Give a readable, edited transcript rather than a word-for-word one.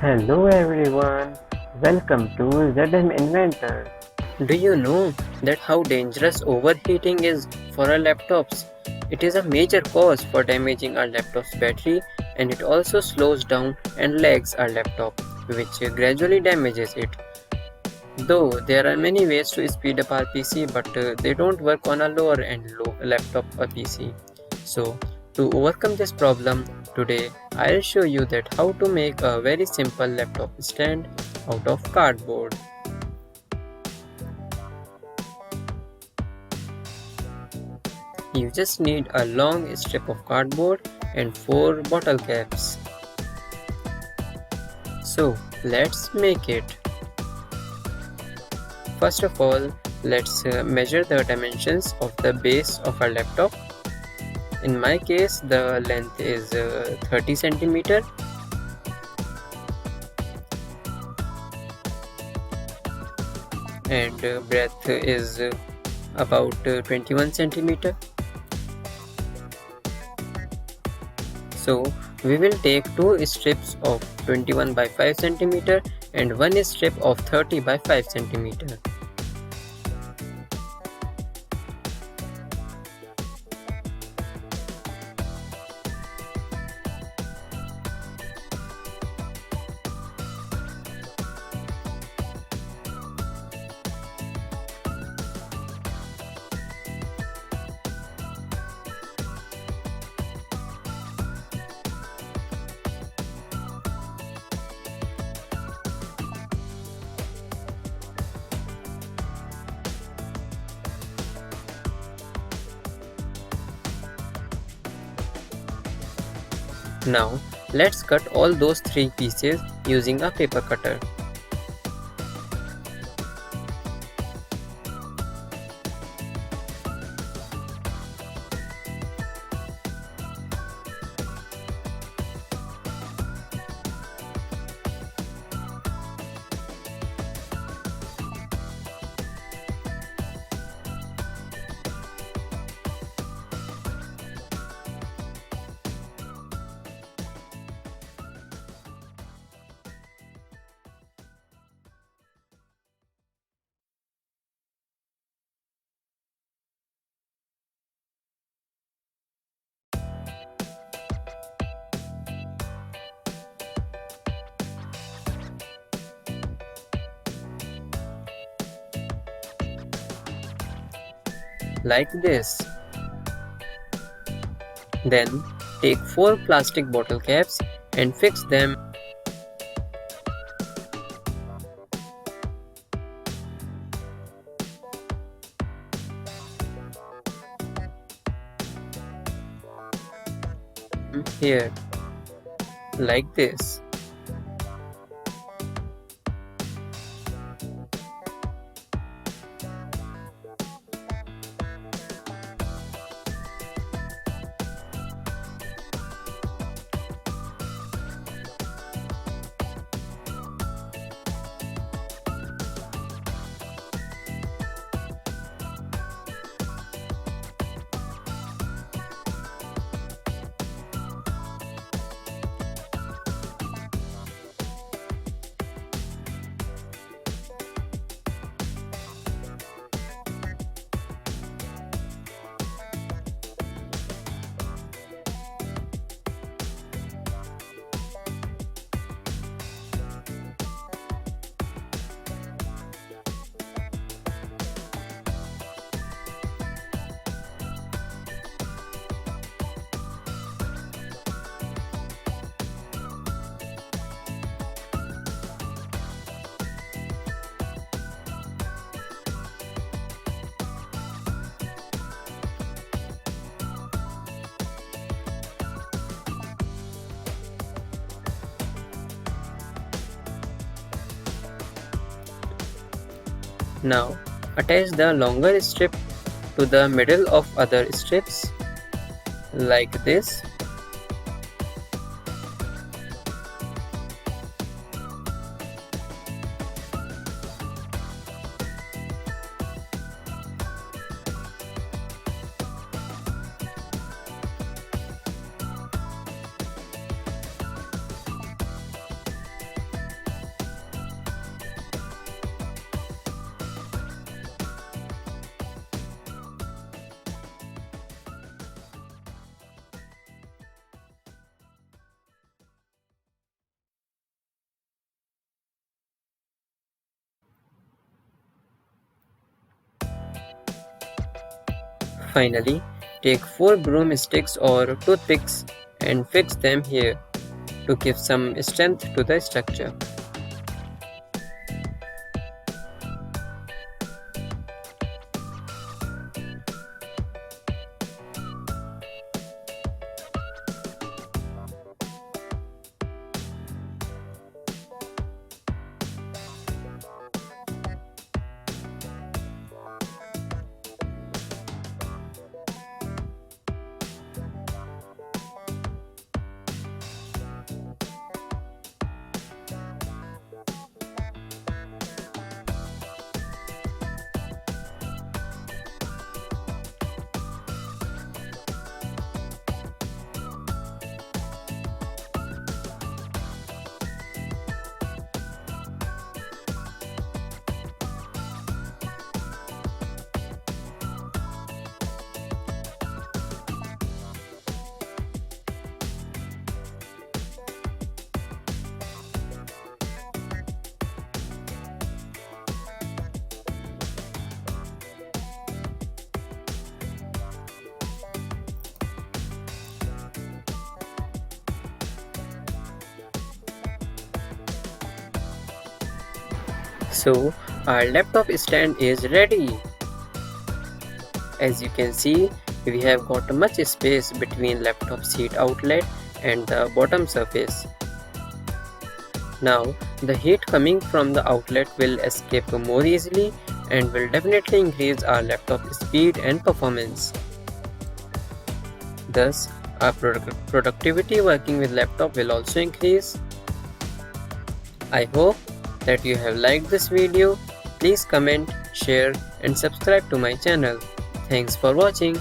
Hello everyone, welcome to ZM Inventor. Do you know that how dangerous overheating is for our laptops? It is a major cause for damaging our laptop's battery, and it also slows down and lags our laptop, which gradually damages it. Though there are many ways to speed up our PC, but they don't work on a lower end laptop or PC. So, to overcome this problem, today I'll show you that how to make a very simple laptop stand out of cardboard. You just need a long strip of cardboard and 4 bottle caps. So let's make it. First of all, let's measure the dimensions of the base of our laptop. In my case, the length is 30 centimeter and breadth is about 21 centimeter. So we will take 2 strips of 21 by 5 cm and 1 strip of 30 by 5 cm. Now let's cut all those 3 pieces using a paper cutter. Like this. Then take 4 plastic bottle caps and fix them. Here, like this. Now attach the longer strip to the middle of other strips like this. Finally, take 4 broomsticks or toothpicks and fix them here to give some strength to the structure. So our laptop stand is ready. As you can see, we have got much space between laptop seat outlet and the bottom surface. Now the heat coming from the outlet will escape more easily and will definitely increase our laptop speed and performance. Thus, our productivity working with laptop will also increase. I hope that you have liked this video. Please comment, share and subscribe to my channel. Thanks for watching.